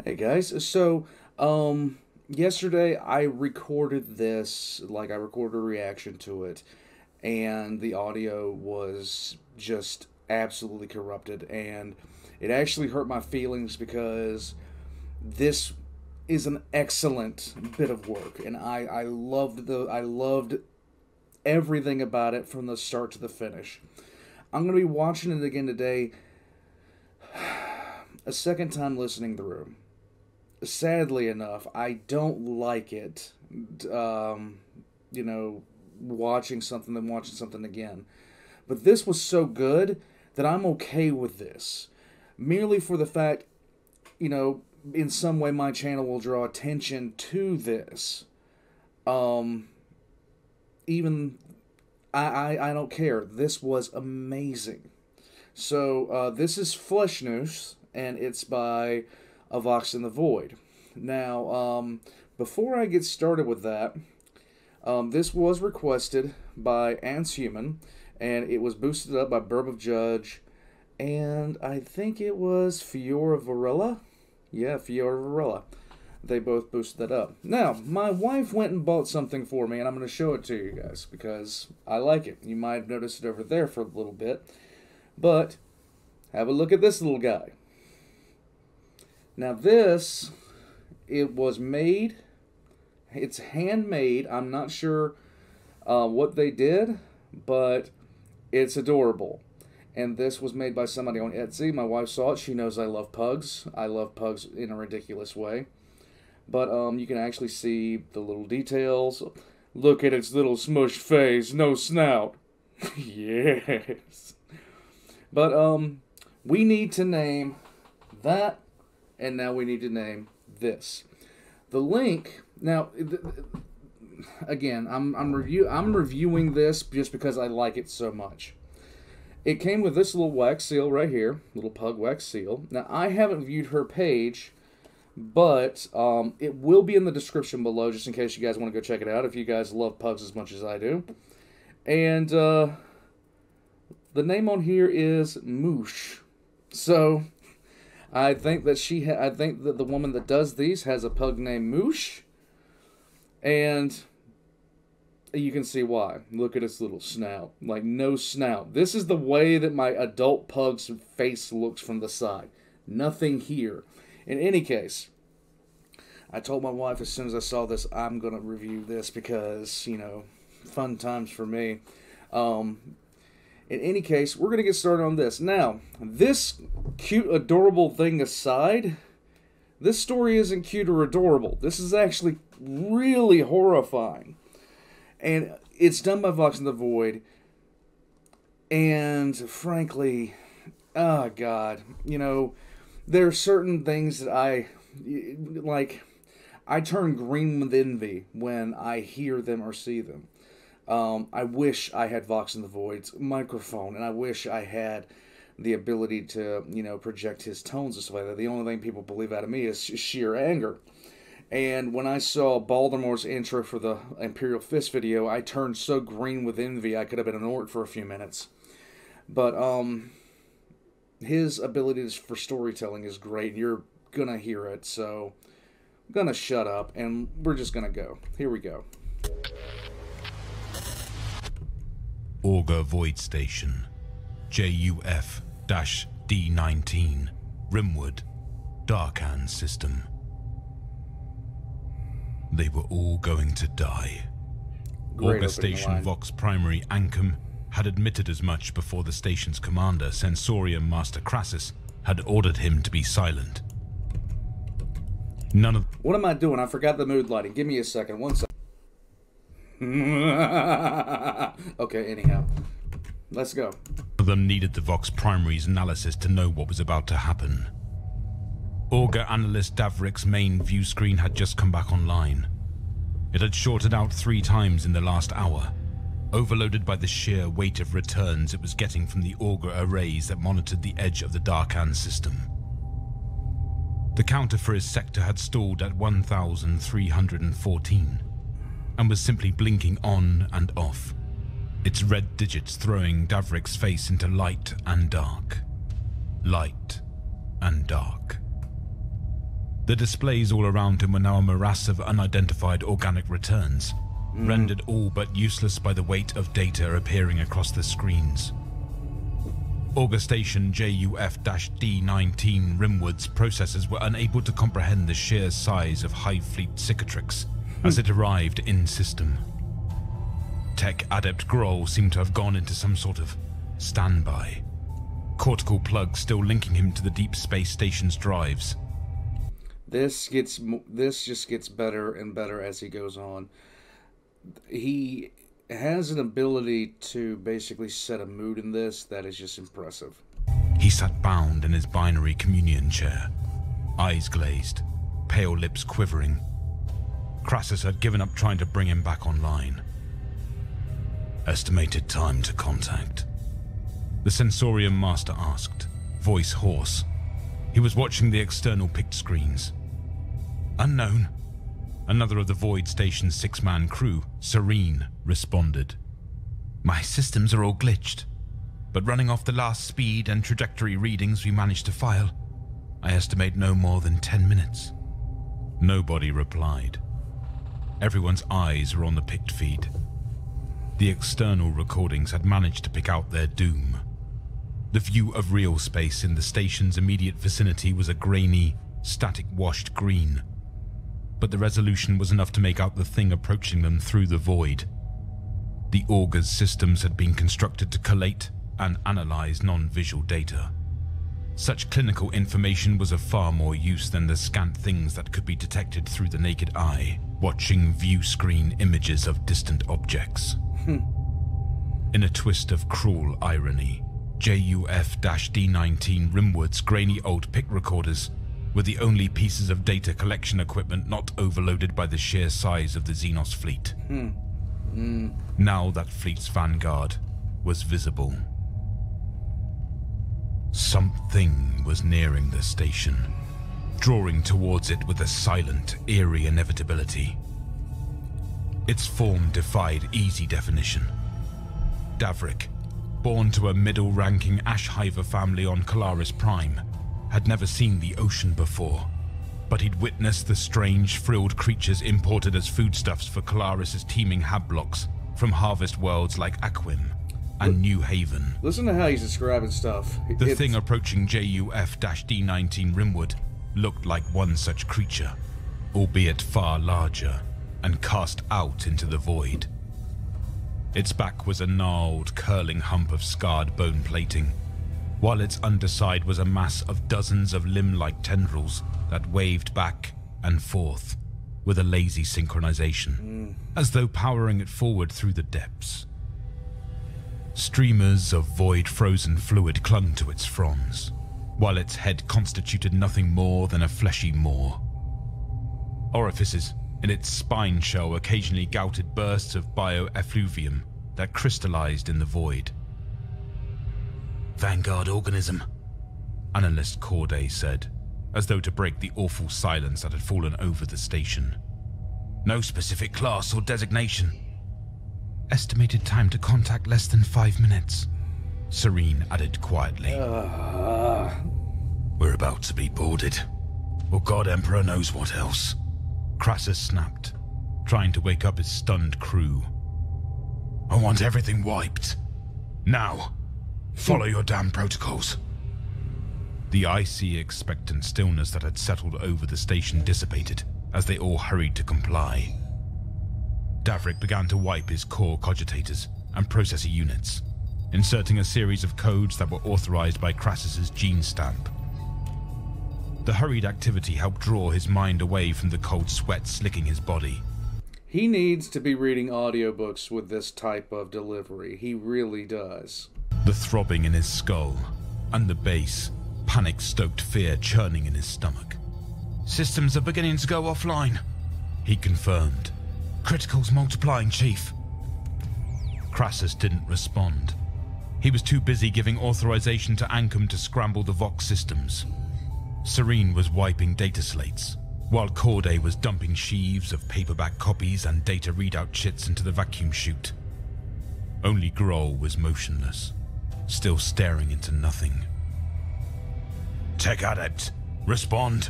Hey guys, yesterday I recorded this, like I recorded a reaction to it, and the audio was just absolutely corrupted, and it actually hurt my feelings because this is an excellent bit of work, and I loved everything about it from the start to the finish. I'm gonna be watching it again today, a second time listening through. Sadly enough, I don't like it. Um, you know, watching something and watching something again. But this was so good that I'm okay with this, merely for the fact, you know, in some way my channel will draw attention to this. Um, even I don't care. This was amazing. This is Flesh Noose, and it's by A Vox in the Void. Now, before I get started with that, this was requested by Ants Human, and it was boosted up by Burb of Judge, and I think it was Fiora Varela. Yeah, Fiora Varela. They both boosted that up. Now, my wife went and bought something for me, and I'm going to show it to you guys because I like it. You might have noticed it over there for a little bit, but have a look at this little guy. Now this, it was made, it's handmade. I'm not sure what they did, but it's adorable. And this was made by somebody on Etsy. My wife saw it. She knows I love pugs. I love pugs in a ridiculous way. But you can actually see the little details. Look at its little smushed face, no snout. Yes. But we need to name that, and now we need to name this. The link. Now, again, I'm reviewing this just because I like it so much. It came with this little wax seal right here, little pug wax seal. Now, I haven't viewed her page, but it will be in the description below just in case you guys want to go check it out if you guys love pugs as much as I do. And the name on here is Moosh. So I think that I think that the woman that does these has a pug named Moosh, and you can see why. Look at its little snout, like no snout. This is the way that my adult pug's face looks from the side. Nothing here. In any case, I told my wife as soon as I saw this, I'm gonna review this because, you know, fun times for me. In any case, we're going to get started on this. Now, this cute, adorable thing aside, this story isn't cute or adorable. This is actually really horrifying. And it's done by Vox in the Void. And frankly, oh God, you know, there are certain things that I turn green with envy when I hear them or see them. I wish I had Vox in the Void's microphone, and I wish I had the ability to, you know, project his tones and stuff like that. The only thing people believe out of me is sheer anger. And when I saw Baltimore's intro for the Imperial Fist video, I turned so green with envy I could have been an orc for a few minutes. But his abilities for storytelling is great, and you're gonna hear it. So I'm gonna shut up, and we're just gonna go. Here we go. Augur Void Station, JUF-D19, Rimwood, Darkan System. They were all going to die. Augur Station Vox Primary Ankum had admitted as much before the station's commander, Sensorium Master Crassus, had ordered him to be silent. None of... What am I doing? I forgot the mood lighting. Give me a second. One second. Okay, anyhow. Let's go. Them needed the Vox Primary's analysis to know what was about to happen. Augur analyst Davrik's main view screen had just come back online. It had shorted out 3 times in the last hour, overloaded by the sheer weight of returns it was getting from the Augur arrays that monitored the edge of the Darkan system. The counter for his sector had stalled at 1,314. And was simply blinking on and off, its red digits throwing Davrik's face into light and dark. Light and dark. The displays all around him were now a morass of unidentified organic returns, rendered all but useless by the weight of data appearing across the screens. Auger Station JUF-D19 Rimwood's processors were unable to comprehend the sheer size of Hive Fleet cicatrix as it arrived in system. Tech Adept Grohl seemed to have gone into some sort of standby, cortical plug still linking him to the Deep Space Station's drives. This just gets better and better as he goes on. He has an ability to basically set a mood in this that is just impressive. He sat bound in his binary communion chair, eyes glazed, pale lips quivering. Crassus had given up trying to bring him back online. Estimated time to contact? The Sensorium Master asked, voice hoarse. He was watching the external pict screens. Unknown. Another of the Void Station's 6-man crew, Serene, responded. My systems are all glitched, but running off the last speed and trajectory readings we managed to file, I estimate no more than 10 minutes. Nobody replied. Everyone's eyes were on the pict feed. The external recordings had managed to pick out their doom. The view of real space in the station's immediate vicinity was a grainy, static-washed green, but the resolution was enough to make out the thing approaching them through the void. The Augur's systems had been constructed to collate and analyze non-visual data. Such clinical information was of far more use than the scant things that could be detected through the naked eye, watching view screen images of distant objects. In a twist of cruel irony, JUF-D19 Rimwood's grainy old pic recorders were the only pieces of data collection equipment not overloaded by the sheer size of the Xenos fleet. Now that fleet's vanguard was visible. Something was nearing the station, drawing towards it with a silent, eerie inevitability. Its form defied easy definition. Davrik, born to a middle-ranking Ashhiver family on Colaris Prime, had never seen the ocean before, but he'd witnessed the strange, frilled creatures imported as foodstuffs for Colaris's teeming hab blocks from harvest worlds like Aquim and New Haven. Listen to how he's describing stuff. The thing approaching JUF-D19 Rimwood looked like one such creature, albeit far larger, and cast out into the void. Its back was a gnarled, curling hump of scarred bone plating, while its underside was a mass of dozens of limb-like tendrils that waved back and forth with a lazy synchronization, as though powering it forward through the depths. Streamers of void-frozen fluid clung to its fronds, while its head constituted nothing more than a fleshy maw. Orifices in its spine shell occasionally gouted bursts of bioeffluvium that crystallized in the void. Vanguard organism, Analyst Corday said, as though to break the awful silence that had fallen over the station. No specific class or designation. Estimated time to contact less than 5 minutes, Serene added quietly. We're about to be boarded, or God Emperor knows what else. Crassus snapped, trying to wake up his stunned crew. I want everything wiped. Now. Follow your damn protocols. The icy, expectant stillness that had settled over the station dissipated as they all hurried to comply. Davrik began to wipe his core cogitators and processor units, inserting a series of codes that were authorized by Crassus's gene stamp. The hurried activity helped draw his mind away from the cold sweat slicking his body. He needs to be reading audiobooks with this type of delivery. He really does. The throbbing in his skull, and the bass, panic-stoked fear churning in his stomach. Systems are beginning to go offline, he confirmed. Criticals multiplying, Chief. Crassus didn't respond. He was too busy giving authorization to Ancom to scramble the Vox systems. Serene was wiping data slates, while Corday was dumping sheaves of paperback copies and data readout chits into the vacuum chute. Only Grohl was motionless, still staring into nothing. Tech Adept, respond,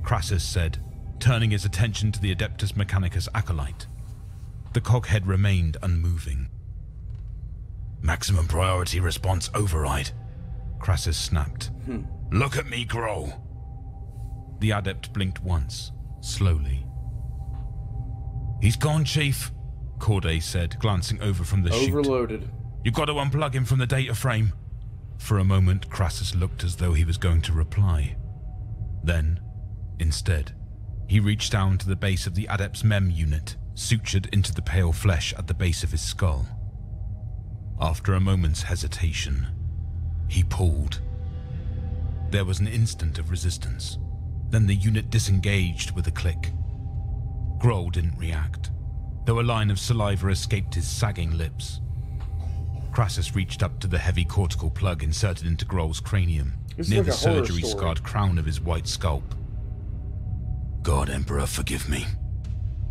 Crassus said, turning his attention to the Adeptus Mechanicus acolyte. The coghead remained unmoving. Maximum priority response override, Crassus snapped. Look at me, Grohl. The adept blinked once, slowly. He's gone, Chief, Corday said, glancing over from the chute. Overloaded. You've got to unplug him from the data frame. For a moment, Crassus looked as though he was going to reply. Then, instead, he reached down to the base of the Adept's mem unit, sutured into the pale flesh at the base of his skull. After a moment's hesitation, he pulled. There was an instant of resistance. Then the unit disengaged with a click. Grohl didn't react, though a line of saliva escaped his sagging lips. Crassus reached up to the heavy cortical plug inserted into Grohl's cranium, near the surgery-scarred crown of his white scalp. God, Emperor, forgive me,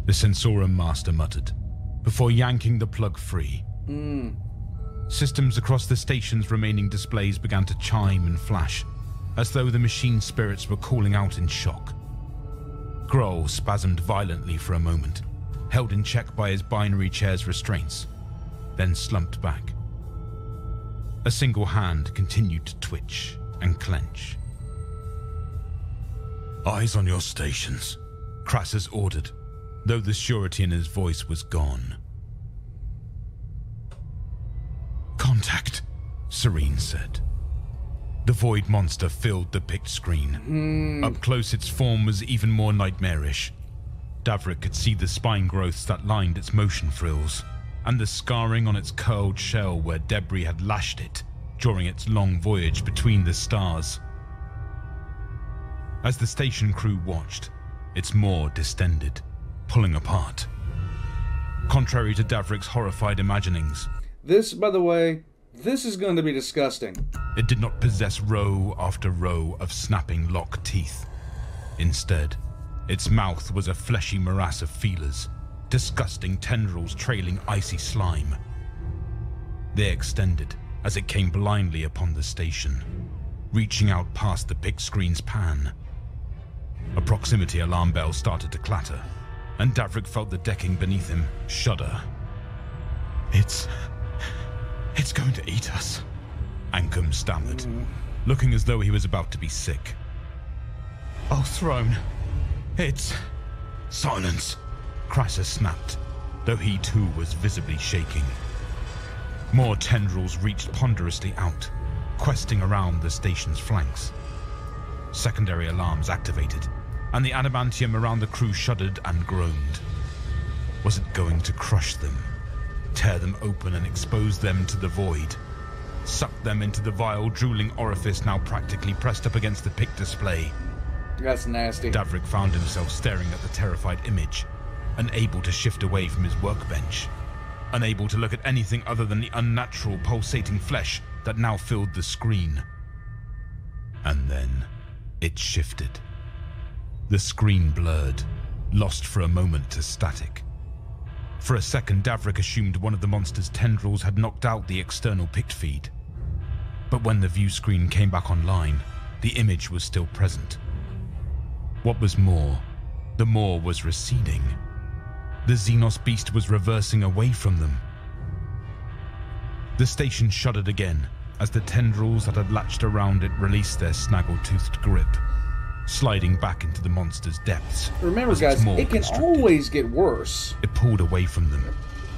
the Sensorum Master muttered, before yanking the plug free. Systems across the station's remaining displays began to chime and flash, as though the machine spirits were calling out in shock. Grohl spasmed violently for a moment, held in check by his binary chair's restraints, then slumped back. A single hand continued to twitch and clench. Eyes on your stations, Crassus ordered, though the surety in his voice was gone. Contact, Serene said. The void monster filled the picked screen. Up close, its form was even more nightmarish. Davrik could see the spine growths that lined its motion frills, and the scarring on its curled shell where debris had lashed it during its long voyage between the stars. As the station crew watched, its maw distended, pulling apart. Contrary to Davrik's horrified imaginings, this, by the way, this is going to be disgusting. It did not possess row after row of snapping lock teeth. Instead, its mouth was a fleshy morass of feelers, disgusting tendrils trailing icy slime. They extended as it came blindly upon the station, reaching out past the pick screen's pan. A proximity alarm bell started to clatter, and Davrik felt the decking beneath him shudder. It's going to eat us, Ankum stammered, looking as though he was about to be sick. Oh, Throne, it's... Silence, Crassus snapped, though he too was visibly shaking. More tendrils reached ponderously out, questing around the station's flanks. Secondary alarms activated, and the adamantium around the crew shuddered and groaned. Was it going to crush them? Tear them open and expose them to the void? Suck them into the vile, drooling orifice now practically pressed up against the pick display? That's nasty. Davrik found himself staring at the terrified image, unable to shift away from his workbench, unable to look at anything other than the unnatural, pulsating flesh that now filled the screen. And then it shifted. The screen blurred, lost for a moment to static. For a second, Davrik assumed one of the monster's tendrils had knocked out the external picked feed. But when the view screen came back online, the image was still present. What was more, the maw was receding. The Xenos beast was reversing away from them. The station shuddered again as the tendrils that had latched around it released their snaggle-toothed grip, sliding back into the monster's depths. Remember, guys, it can always get worse. It pulled away from them,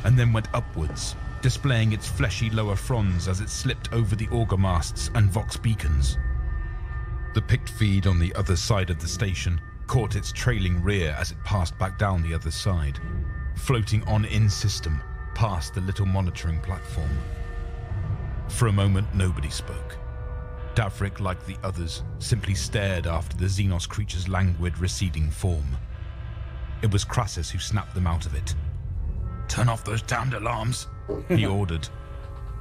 and then went upwards, displaying its fleshy lower fronds as it slipped over the auger masts and Vox beacons. The picked feed on the other side of the station caught its trailing rear as it passed back down the other side, floating on in-system past the little monitoring platform. For a moment, nobody spoke. Davrik, like the others, simply stared after the Xenos creature's languid, receding form. It was Crassus who snapped them out of it. "Turn off those damned alarms," he ordered.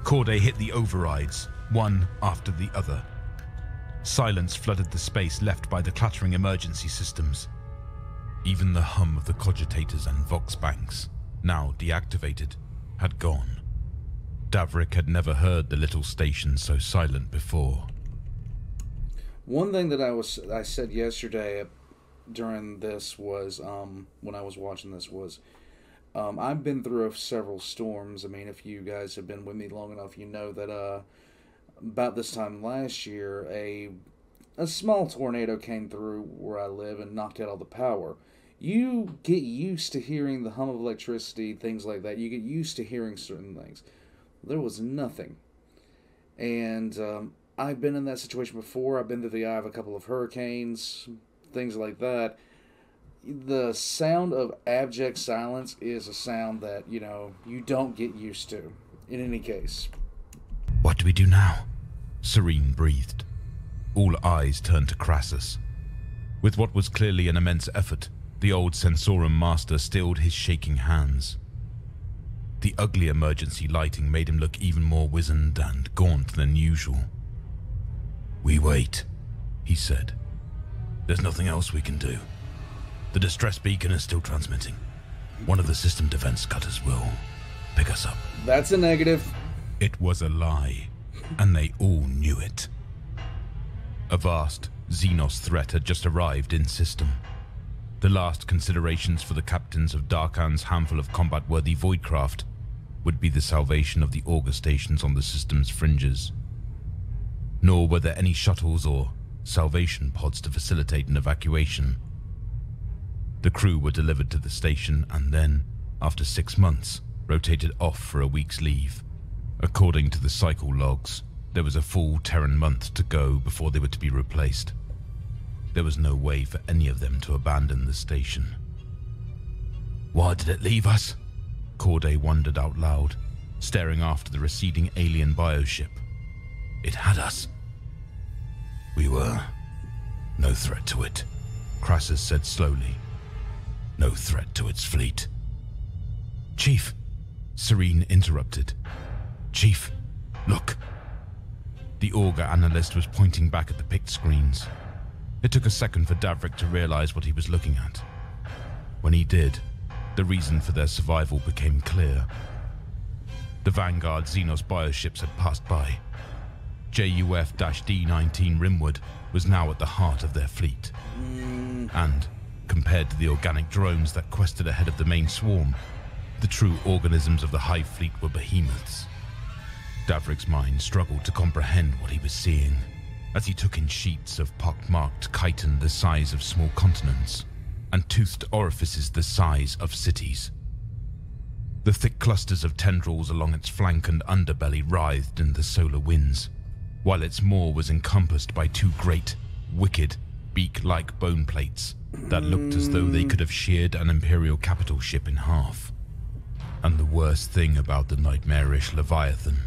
Corday hit the overrides, one after the other. Silence flooded the space left by the clattering emergency systems. Even the hum of the cogitators and Vox banks, now deactivated, had gone. Davrik had never heard the little station so silent before. One thing that I said yesterday during this was, when I was watching this was, I've been through several storms. I mean, if you guys have been with me long enough, you know that about this time last year, a small tornado came through where I live and knocked out all the power. You get used to hearing the hum of electricity, things like that. You get used to hearing certain things. There was nothing. And I've been in that situation before. I've been through the eye of a couple of hurricanes, things like that. The sound of abject silence is a sound that, you don't get used to, in any case. What do we do now? Serene breathed. All eyes turned to Crassus. With what was clearly an immense effort, the old Sensorum master stilled his shaking hands. The ugly emergency lighting made him look even more wizened and gaunt than usual. "We wait," he said. "There's nothing else we can do. The distress beacon is still transmitting. One of the system defense cutters will pick us up." That's a negative. It was a lie, and they all knew it. A vast Xenos threat had just arrived in system. The last considerations for the captains of Darkan's handful of combat-worthy voidcraft would be the salvation of the auger stations on the system's fringes. Nor were there any shuttles or salvation pods to facilitate an evacuation. The crew were delivered to the station and then, after 6 months, rotated off for a week's leave. According to the cycle logs, there was a full Terran month to go before they were to be replaced. There was no way for any of them to abandon the station. "Why did it leave us?" Corday wondered out loud, staring after the receding alien bioship. "It had us." "We were no threat to it," Crassus said slowly. "No threat to its fleet." "Chief," Serene interrupted. "Chief, look." The auger analyst was pointing back at the pict screens. It took a second for Davrik to realize what he was looking at. When he did, the reason for their survival became clear. The Vanguard Xenos bioships had passed by. JUF-D19 Rimwood was now at the heart of their fleet. And, compared to the organic drones that quested ahead of the main swarm, the true organisms of the Hive fleet were behemoths. Davrik's mind struggled to comprehend what he was seeing, as he took in sheets of pock-marked chitin the size of small continents, and toothed orifices the size of cities. The thick clusters of tendrils along its flank and underbelly writhed in the solar winds, while its maw was encompassed by 2 great, wicked, beak-like bone plates that looked as though they could have sheared an Imperial capital ship in half. And the worst thing about the nightmarish Leviathan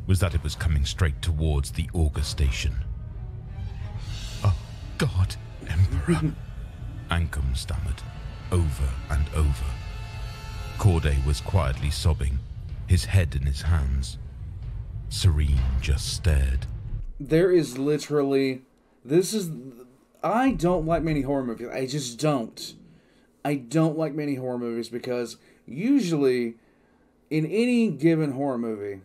was that it was coming straight towards the auger station. "Oh, God, Emperor," Ankum stammered, over and over. Corday was quietly sobbing, his head in his hands. Serene just stared. There is literally... I don't like many horror movies. I just don't. I don't like many horror movies because usually, in any given horror movie,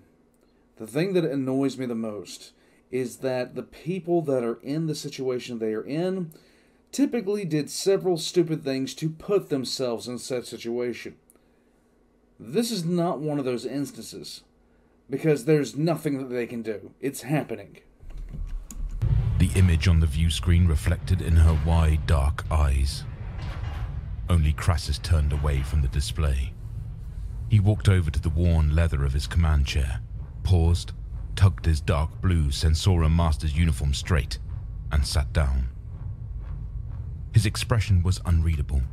the thing that annoys me the most is that the people that are in the situation they are in typically did several stupid things to put themselves in such situation. This is not one of those instances, because there's nothing that they can do. It's happening. The image on the view screen reflected in her wide, dark eyes. Only Crassus turned away from the display. He walked over to the worn leather of his command chair, paused, tugged his dark blue Sensorum Master's uniform straight, and sat down. His expression was unreadable,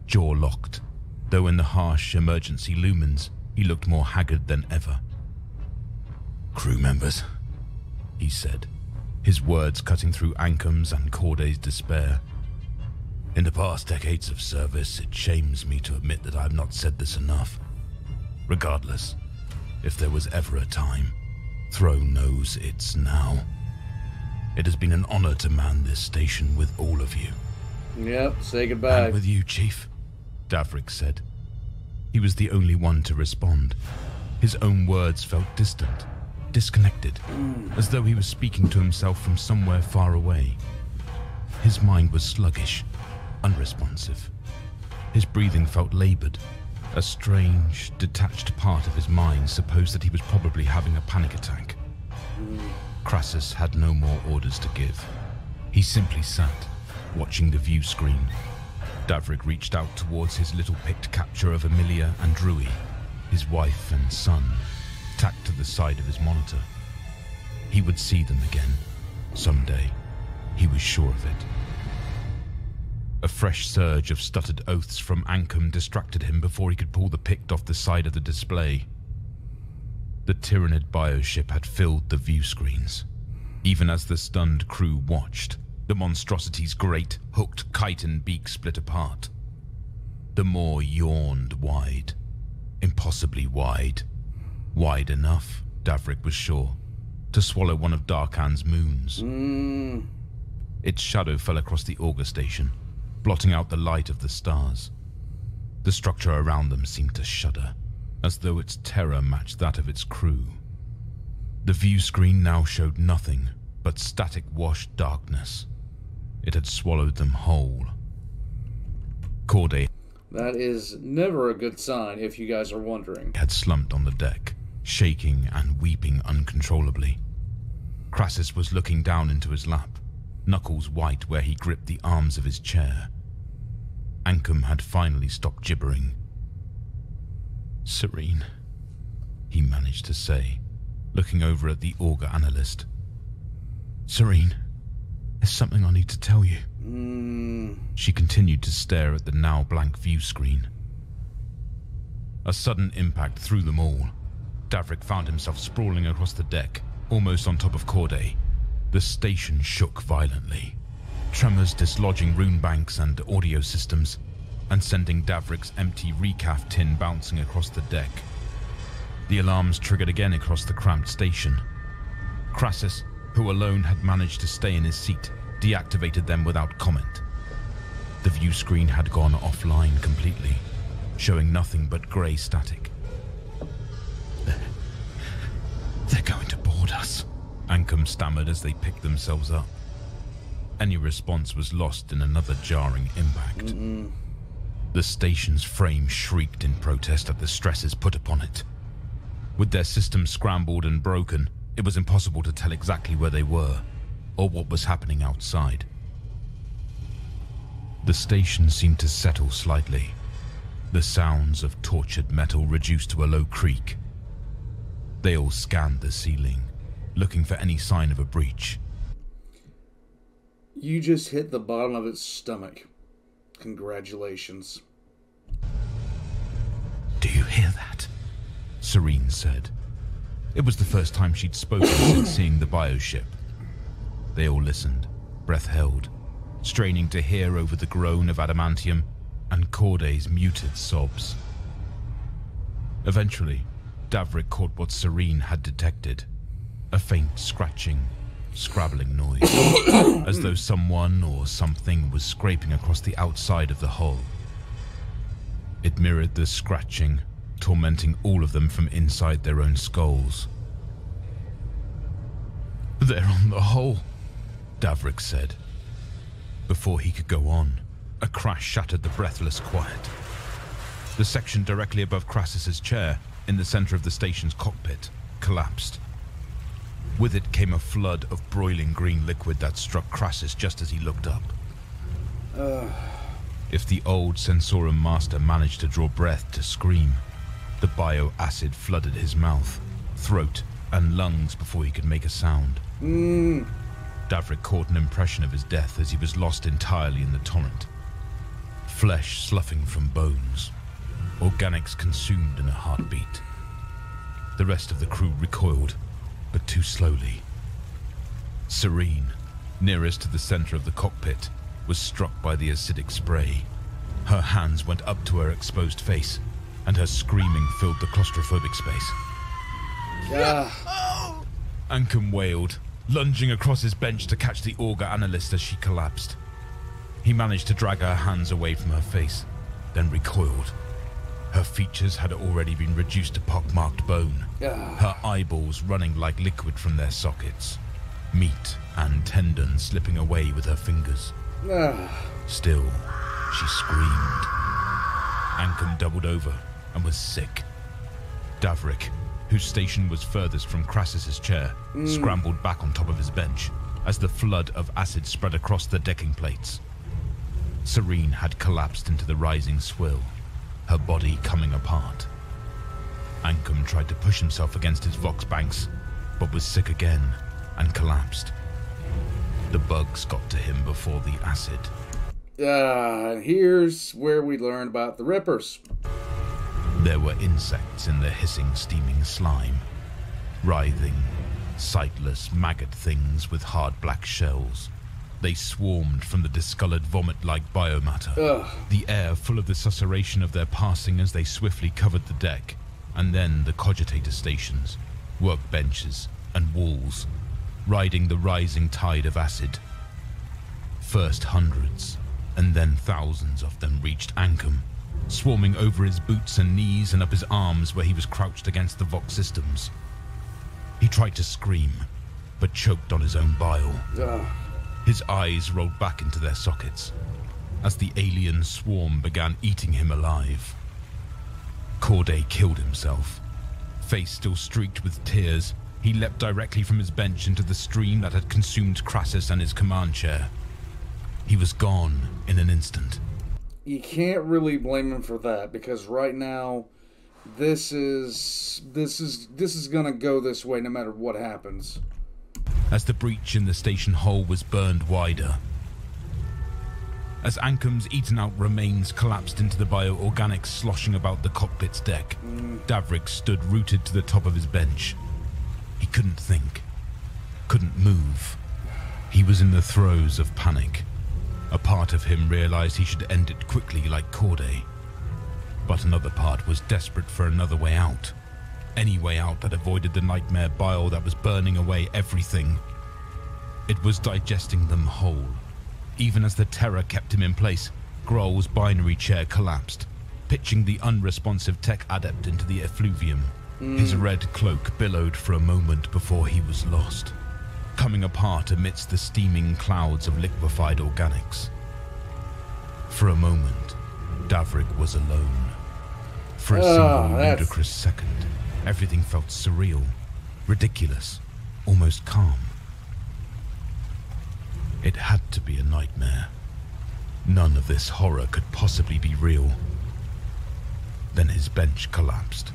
jaw locked, though in the harsh emergency lumens he looked more haggard than ever. "Crew members," he said, his words cutting through Ankum's and Corday's despair. "In the past decades of service, it shames me to admit that I have not said this enough. Regardless, if there was ever a time, Throne knows it's now. It has been an honor to man this station with all of you." Yep, say goodbye. "And with you, Chief," Davrik said. He was the only one to respond. His own words felt distant, disconnected, as though he was speaking to himself from somewhere far away. His mind was sluggish, unresponsive. His breathing felt labored. A strange, detached part of his mind supposed that he was probably having a panic attack. Crassus had no more orders to give. He simply sat, watching the view screen. Davrik reached out towards his little picked capture of Amelia and Rui, his wife and son, tacked to the side of his monitor. He would see them again, someday. He was sure of it. A fresh surge of stuttered oaths from Ankum distracted him before he could pull the pict off the side of the display. The Tyrannid bioship had filled the view screens. Even as the stunned crew watched, the monstrosity's great, hooked chitin beak split apart. The maw yawned wide. Impossibly wide. Wide enough, Davrik was sure, to swallow one of Darkan's moons. Its shadow fell across the auger station, blotting out the light of the stars. The structure around them seemed to shudder, as though its terror matched that of its crew. The view screen now showed nothing but static washed darkness. It had swallowed them whole. Corday That is never a good sign, if you guys are wondering. had slumped on the deck, shaking and weeping uncontrollably. Crassus was looking down into his lap, knuckles white where he gripped the arms of his chair. Ankum had finally stopped gibbering. "Serene," he managed to say, looking over at the auger analyst. "Serene, there's something I need to tell you." She continued to stare at the now blank view screen. A sudden impact threw them all. Davrik found himself sprawling across the deck, almost on top of Corday. The station shook violently, tremors dislodging rune banks and audio systems, and sending Davrik's empty recaf tin bouncing across the deck. The alarms triggered again across the cramped station. Crassus, who alone had managed to stay in his seat, deactivated them without comment. The view screen had gone offline completely, showing nothing but grey static. They're going to board us," Ankum stammered as they picked themselves up. Any response was lost in another jarring impact. The station's frame shrieked in protest at the stresses put upon it. With their systems scrambled and broken, it was impossible to tell exactly where they were, or what was happening outside. The station seemed to settle slightly. The sounds of tortured metal reduced to a low creak. They all scanned the ceiling, looking for any sign of a breach. You just hit the bottom of its stomach. Congratulations. "Do you hear that?" Serene said. It was the first time she'd spoken since seeing the bioship. They all listened, breath held, straining to hear over the groan of adamantium and Corday's muted sobs. Eventually, Davrik caught what Serene had detected, a faint scratching, scrabbling noise, as though someone or something was scraping across the outside of the hull. It mirrored the scratching, tormenting all of them from inside their own skulls. "They're on the hull," Davrik said. Before he could go on, a crash shattered the breathless quiet. The section directly above Crassus's chair, in the center of the station's cockpit, collapsed. With it came a flood of broiling green liquid that struck Crassus just as he looked up. If the old Sensorum master managed to draw breath to scream, the bioacid flooded his mouth, throat, and lungs before he could make a sound. Davrik caught an impression of his death as he was lost entirely in the torrent. Flesh sloughing from bones, organics consumed in a heartbeat. The rest of the crew recoiled, but too slowly. Serene, nearest to the center of the cockpit, was struck by the acidic spray. Her hands went up to her exposed face, and her screaming filled the claustrophobic space. Ankum wailed, lunging across his bench to catch the auger analyst as she collapsed. He managed to drag her hands away from her face, then recoiled. Her features had already been reduced to pockmarked bone, her eyeballs running like liquid from their sockets, meat and tendon slipping away with her fingers. Still, she screamed. Ankum doubled over and was sick. Davrik, whose station was furthest from Crassus's chair, scrambled back on top of his bench as the flood of acid spread across the decking plates. Serene had collapsed into the rising swill, her body coming apart. Ankum tried to push himself against his Vox banks, but was sick again and collapsed. The bugs got to him before the acid. Here's where we learn about the Rippers. There were insects in the hissing, steaming slime. Writhing, sightless, maggot things with hard black shells. They swarmed from the discolored vomit-like biomatter. The air full of the susurration of their passing as they swiftly covered the deck, and then the cogitator stations, workbenches, and walls, riding the rising tide of acid. First hundreds, and then thousands of them reached Ankum, swarming over his boots and knees and up his arms where he was crouched against the Vox systems. He tried to scream, but choked on his own bile. His eyes rolled back into their sockets as the alien swarm began eating him alive. Corday killed himself. Face still streaked with tears, he leapt directly from his bench into the stream that had consumed Crassus and his command chair. He was gone in an instant. You can't really blame him for that, because right now, this is gonna go this way no matter what happens. As the breach in the station hull was burned wider. As Ankum's eaten-out remains collapsed into the bioorganics sloshing about the cockpit's deck, Davrik stood rooted to the top of his bench. He couldn't think, couldn't move. He was in the throes of panic. A part of him realized he should end it quickly like Corday. But another part was desperate for another way out. Any way out that avoided the nightmare bile that was burning away everything. It was digesting them whole. Even as the terror kept him in place, Grohl's binary chair collapsed, pitching the unresponsive tech adept into the effluvium. His red cloak billowed for a moment before he was lost, coming apart amidst the steaming clouds of liquefied organics. For a moment, Davrik was alone. For a single ludicrous second, everything felt surreal, ridiculous, almost calm. It had to be a nightmare. None of this horror could possibly be real. Then his bench collapsed.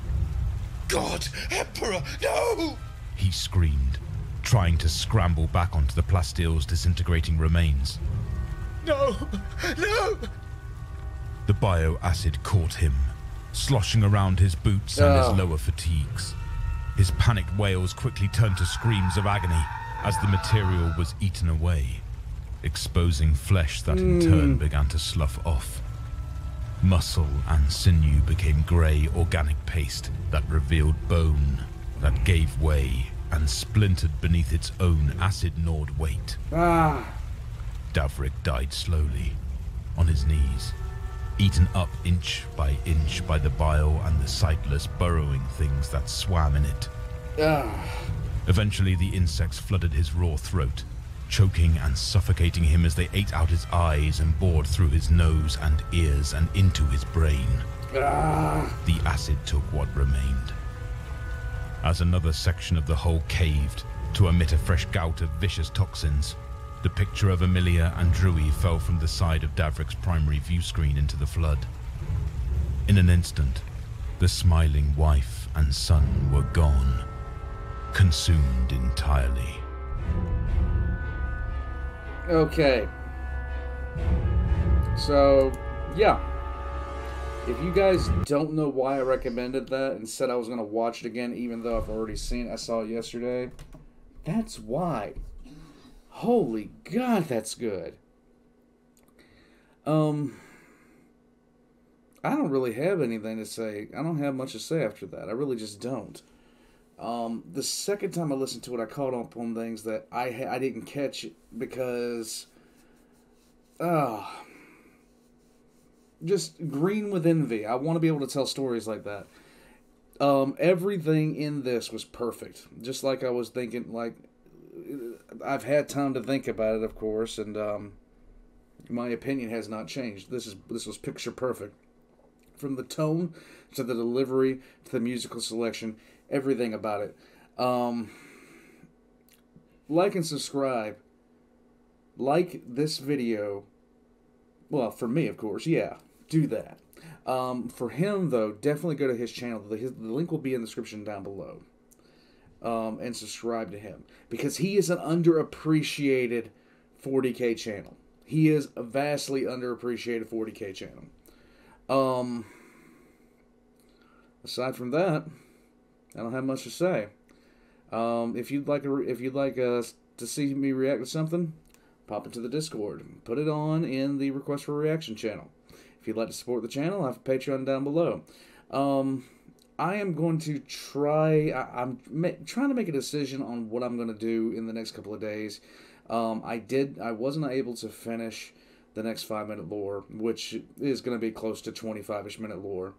God, Emperor, no! He screamed, trying to scramble back onto the plastile's disintegrating remains. No! No! The bioacid caught him, sloshing around his boots and his lower fatigues. His panicked wails quickly turned to screams of agony as the material was eaten away, exposing flesh that in turn began to slough off. Muscle and sinew became grey organic paste that revealed bone that gave way and splintered beneath its own acid-gnawed weight. Davrik died slowly, on his knees, eaten up inch by the bile and the sightless burrowing things that swam in it. Eventually the insects flooded his raw throat, choking and suffocating him as they ate out his eyes and bored through his nose and ears and into his brain. The acid took what remained. As another section of the hull caved to emit a fresh gout of vicious toxins, the picture of Amelia and Drewy fell from the side of Davrik's primary view screen into the flood. In an instant, the smiling wife and son were gone, consumed entirely. Okay. So, yeah. If you guys don't know why I recommended that and said I was going to watch it again, even though I've already seen it, I saw it yesterday, that's why. Holy God, that's good. I don't really have anything to say. I don't have much to say after that. I really just don't. The second time I listened to it, I caught up on things that I didn't catch because, just green with envy. I want to be able to tell stories like that. Everything in this was perfect. Just like I was thinking, like, I've had time to think about it, of course, and my opinion has not changed. This was picture perfect. From the tone to the delivery to the musical selection, everything about it. Like and subscribe. Like this video. Well, for me, of course, yeah, do that. For him, though, definitely go to his channel. The link will be in the description down below. And subscribe to him. Because he is an underappreciated 40K channel. He is a vastly underappreciated 40K channel. Aside from that, I don't have much to say. If you'd like to see me react to something, pop into the Discord. Put it on in the request for reaction channel. If you'd like to support the channel, I have a Patreon down below. I am going to try. I'm trying to make a decision on what I'm going to do in the next couple of days. I wasn't able to finish the next 5-minute lore, which is going to be close to 25-ish minute lore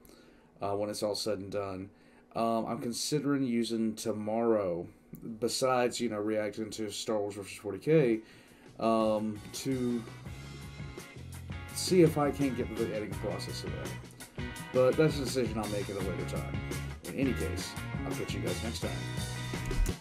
when it's all said and done. I'm considering using tomorrow, besides reacting to Star Wars vs. 40K, to see if I can get the editing process of that. But that's a decision I'll make at a later time. In any case, I'll catch you guys next time.